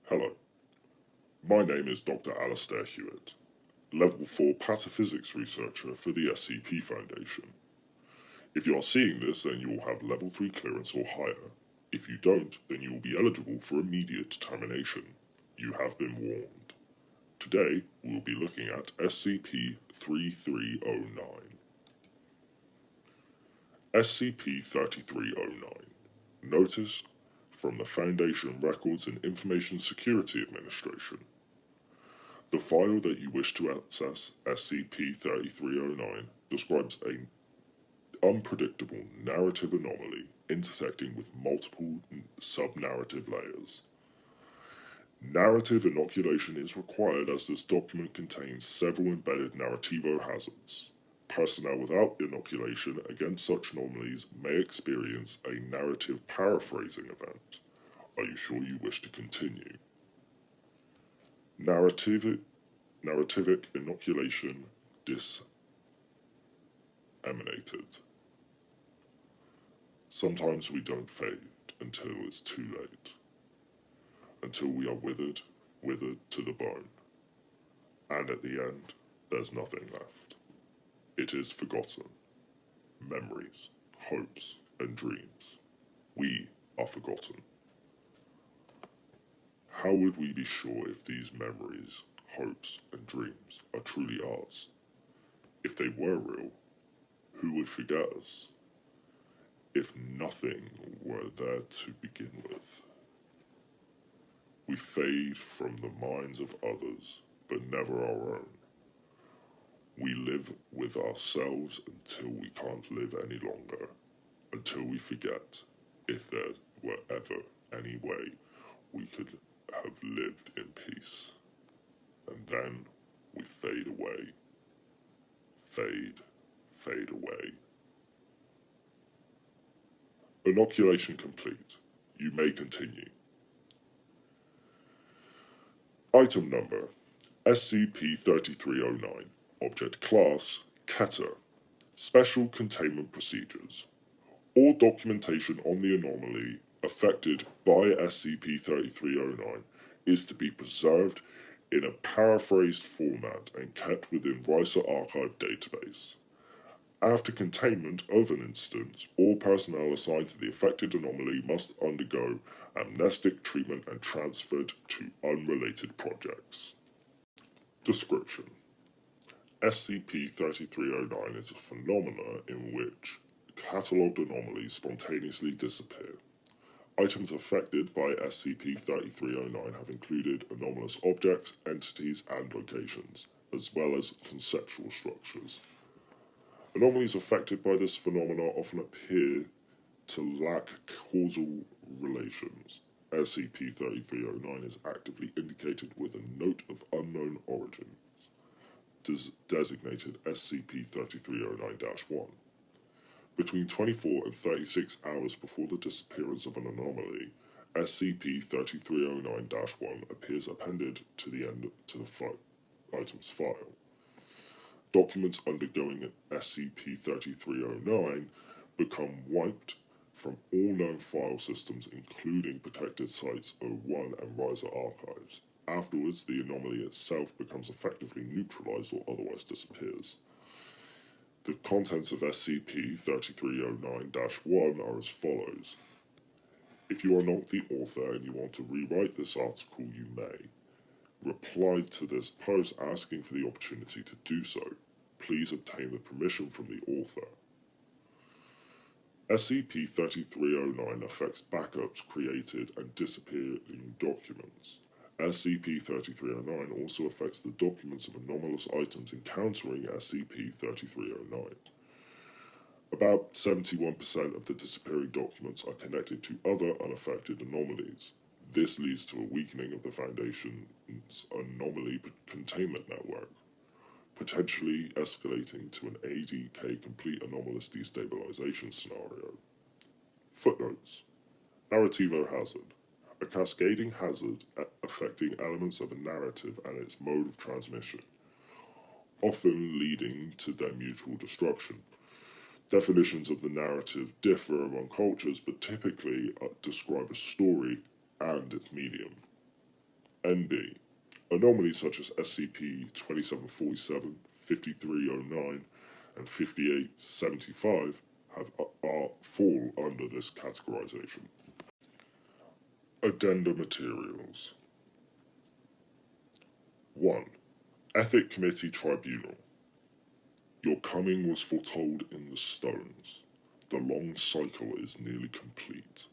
Hello, my name is Dr Hewitt, Level 4 Pataphysics Researcher for the SCP Foundation. If you are seeing this, then you will have Level 3 clearance or higher. If you don't, then you will be eligible for immediate termination. You have been warned. Today, we will be looking at SCP-3309. SCP-3309. Notice from the Foundation Records and Information Security Administration. The file that you wish to access, SCP-3309, describes an unpredictable narrative anomaly intersecting with multiple sub-narrative layers. Narrative inoculation is required as this document contains several embedded narrativo hazards. Personnel without inoculation against such anomalies may experience a narrative paraphrasing event. Are you sure you wish to continue? Narrativic inoculation disseminated. Sometimes we don't fade until it's too late. Until we are withered to the bone. And at the end, there's nothing left. It is forgotten. Memories, hopes, and dreams. We are forgotten. How would we be sure if these memories, hopes, and dreams are truly ours? If they were real, who would forget us? If nothing were there to begin with. We fade from the minds of others, but never our own. We live with ourselves until we can't live any longer, until we forget if there were ever any way we could have lived in peace. And then we fade away. Fade away. Inoculation complete. You may continue. Item number, SCP-3309. Object class, Keter. Special containment procedures. All documentation on the anomaly affected by SCP-3309 is to be preserved in a paraphrased format and kept within RISA Archive database. After containment of an instance, all personnel assigned to the affected anomaly must undergo amnestic treatment and transferred to unrelated projects. Description: SCP-3309 is a phenomenon in which catalogued anomalies spontaneously disappear. Items affected by SCP-3309 have included anomalous objects, entities, and locations, as well as conceptual structures. Anomalies affected by this phenomenon often appear to lack causal relations. SCP-3309 is actively indicated with a note of unknown origins, designated SCP-3309-1. Between 24 and 36 hours before the disappearance of an anomaly, SCP-3309-1 appears appended to the end to the item's file. Documents undergoing SCP-3309 become wiped from all known file systems, including protected sites 01 and RISA archives. Afterwards, the anomaly itself becomes effectively neutralized or otherwise disappears. The contents of SCP-3309-1 are as follows. If you are not the author and you want to rewrite this article, you may. Reply to this post asking for the opportunity to do so. Please obtain the permission from the author. SCP-3309 affects backups created and disappearing documents. SCP-3309 also affects the documents of anomalous items encountering SCP-3309. About 71% of the disappearing documents are connected to other unaffected anomalies. This leads to a weakening of the Foundation's anomaly containment network, potentially escalating to an ADK complete anomalous destabilization scenario. Footnotes. Narrativo hazard. A cascading hazard affecting elements of a narrative and its mode of transmission, often leading to their mutual destruction. Definitions of the narrative differ among cultures, but typically describe a story and its medium. NB. Anomalies such as SCP-2747, 5309, and 5875 fall under this categorization. Addenda Materials. 1. Ethic Committee Tribunal. Your coming was foretold in the stones. The long cycle is nearly complete.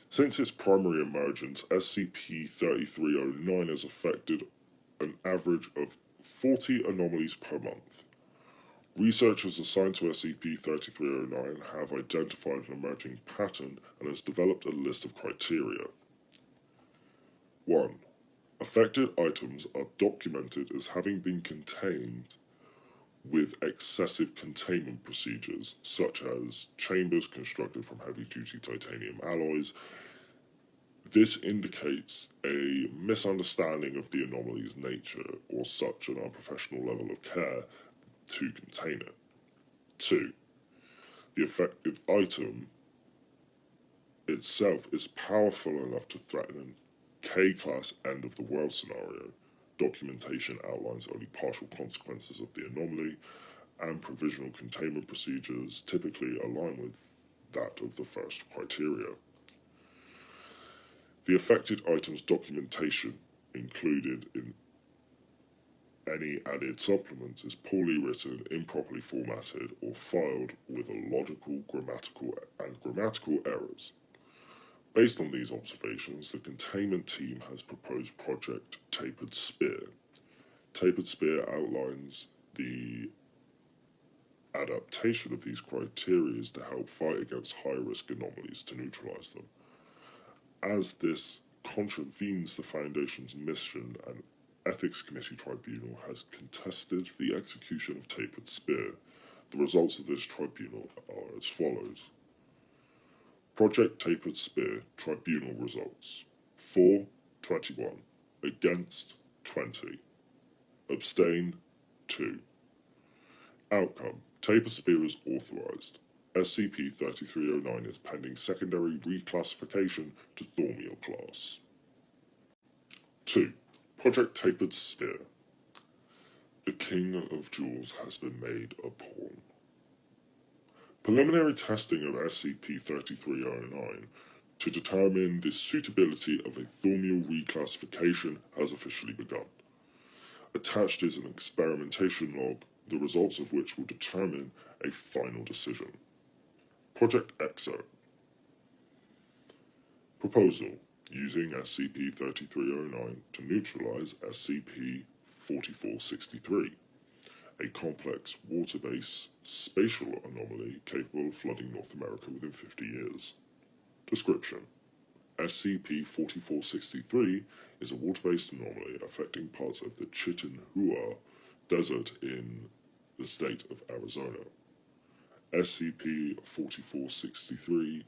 Since its primary emergence, SCP-3309 has affected an average of 40 anomalies per month. Researchers assigned to SCP-3309 have identified an emerging pattern and has developed a list of criteria. 1. Affected items are documented as having been contained with excessive containment procedures, such as chambers constructed from heavy-duty titanium alloys. This indicates a misunderstanding of the anomaly's nature or such an unprofessional level of care to contain it. 2. The affected item itself is powerful enough to threaten an K-class end-of-the-world scenario. Documentation outlines only partial consequences of the anomaly, and provisional containment procedures typically align with that of the first criteria. The affected item's documentation, included in any added supplements, is poorly written, improperly formatted, or filed with illogical grammatical errors. Based on these observations, the containment team has proposed Project Tapered Spear. Tapered Spear outlines the adaptation of these criteria to help fight against high-risk anomalies to neutralize them. As this contravenes the Foundation's mission, an Ethics Committee Tribunal has contested the execution of Tapered Spear. The results of this tribunal are as follows. Project Tapered Spear Tribunal results: for 21, against 20, abstain 2. Outcome: Tapered Spear is authorized. SCP-3309 is pending secondary reclassification to Thormial class. 2. Project Tapered Spear. The King of Jewels has been made a pawn. Preliminary testing of SCP-3309 to determine the suitability of a Thormial reclassification has officially begun. Attached is an experimentation log, the results of which will determine a final decision. Project EXO. Proposal: using SCP-3309 to neutralize SCP-4463, a complex water-based spatial anomaly capable of flooding North America within 50 years. Description: SCP-4463 is a water-based anomaly affecting parts of the Chitinhua Desert in the state of Arizona. SCP-4463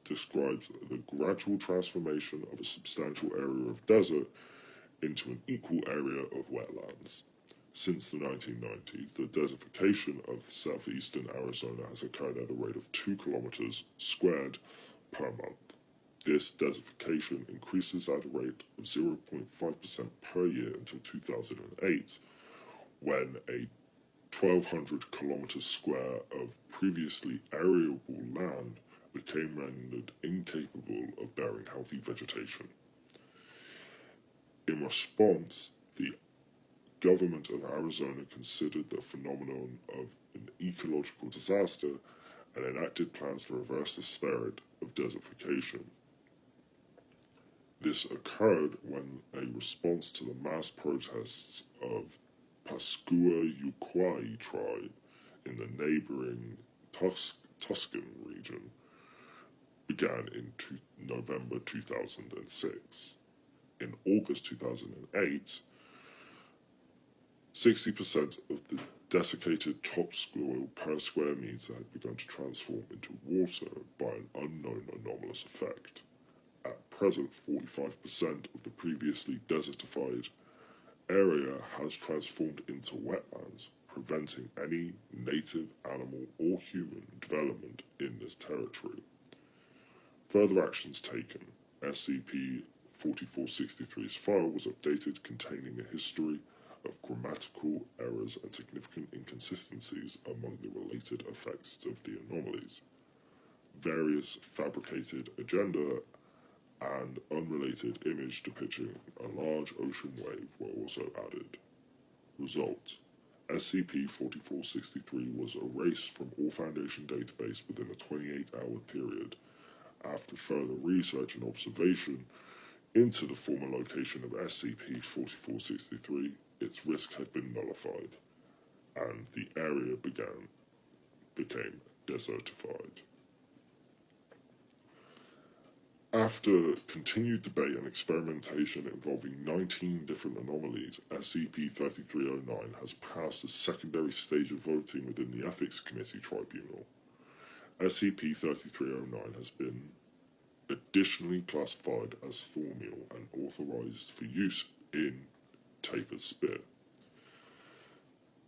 describes the gradual transformation of a substantial area of desert into an equal area of wetlands. Since the 1990s, the desertification of southeastern Arizona has occurred at a rate of 2 kilometers squared per month. This desertification increases at a rate of 0.5% per year until 2008, when a 1,200 kilometers square of previously arable land became rendered incapable of bearing healthy vegetation. In response, the government of Arizona considered the phenomenon of an ecological disaster and enacted plans to reverse the spirit of desertification. This occurred when a response to the mass protests of Pascua Yuquai tribe in the neighboring Tuscan region began in November 2006. In August 2008, 60% of the desiccated topsoil per square meter had begun to transform into water by an unknown anomalous effect. At present, 45% of the previously desertified area has transformed into wetlands, preventing any native animal or human development in this territory. Further actions taken. SCP SCP-4463's file was updated, containing a history of grammatical errors and significant inconsistencies among the related effects of the anomalies. Various fabricated agenda and unrelated image depicting a large ocean wave were also added. Result: SCP-4463 was erased from all Foundation database within a 28-hour period. After further research and observation into the former location of SCP-4463, its risk had been nullified, and the area became desertified. After continued debate and experimentation involving 19 different anomalies, SCP-3309 has passed the secondary stage of voting within the Ethics Committee Tribunal. SCP-3309 has been additionally classified as thornmeal and authorized for use in tapered spit.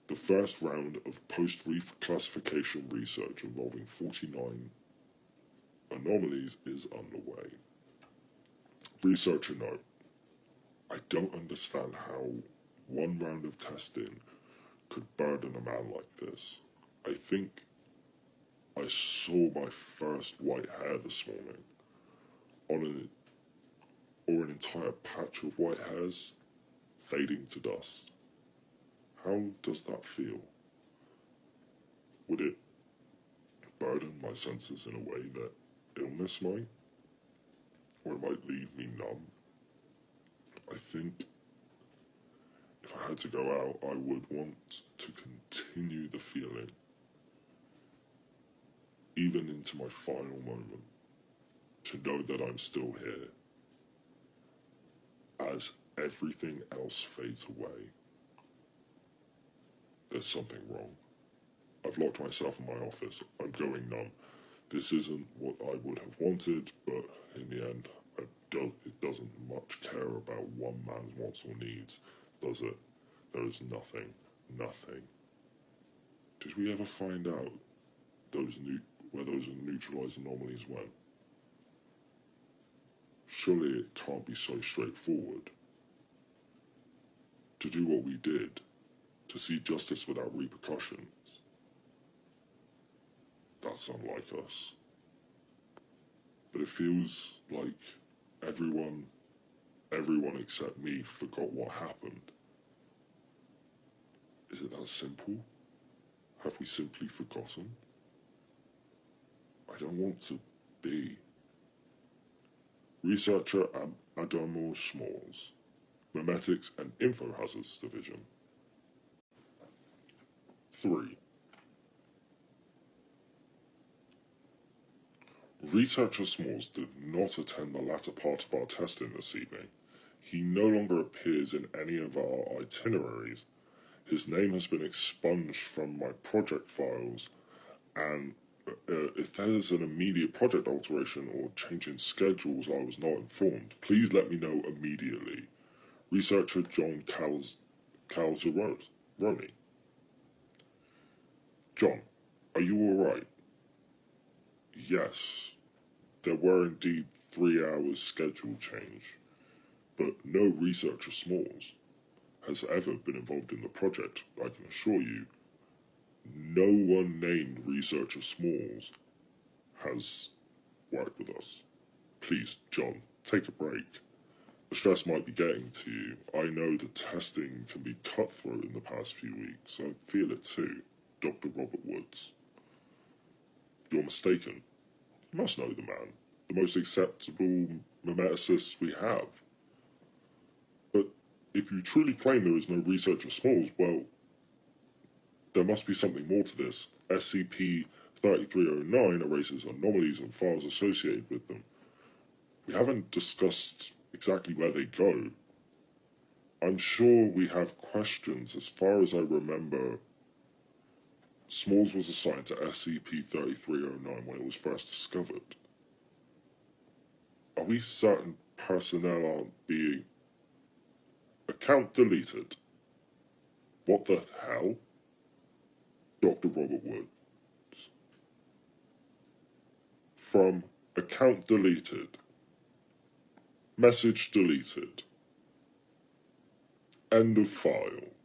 The first round of post-reclassification research involving 49 anomalies is underway. Researcher note: I don't understand how one round of testing could burden a man like this. I think I saw my first white hair this morning, or an entire patch of white hairs fading to dust. How does that feel? Would it burden my senses in a way that illness might? Or it might leave me numb? I think if I had to go out, I would want to continue the feeling, even into my final moment, to know that I'm still here, as everything else fades away. There's something wrong. I've locked myself in my office. I'm going numb. This isn't what I would have wanted, but in the end, it doesn't much care about one man's wants or needs, does it? There is nothing. Did we ever find out where those neutralized anomalies went? Surely it can't be so straightforward. To do what we did, to see justice without repercussions, that's unlike us. But it feels like everyone except me forgot what happened. Is it that simple? Have we simply forgotten? I don't want to be. Researcher Adamo Smalls, Memetics and Info Hazards Division. 3. Researcher Smalls did not attend the latter part of our testing this evening. He no longer appears in any of our itineraries. His name has been expunged from my project files, and if there is an immediate project alteration or change in schedules I was not informed, please let me know immediately. Researcher John Calzeroni. John, are you alright? Yes, there were indeed 3 hours schedule change, but no Researcher Smalls has ever been involved in the project. I can assure you, no one named Researcher Smalls has worked with us. Please, John, take a break. The stress might be getting to you. I know the testing can be cutthroat in the past few weeks. I feel it too. Dr. Robert Woods. You're mistaken. You must know the man. The most acceptable memeticist we have. But if you truly claim there is no Researcher Smalls, well, there must be something more to this. SCP-3309 erases anomalies and files associated with them. We haven't discussed exactly where they go. I'm sure we have questions. As far as I remember, Smalls was assigned to SCP-3309 when it was first discovered. Are we certain personnel aren't being... Account deleted. What the hell? Dr. Robert Woods. From account deleted. Message deleted. End of file.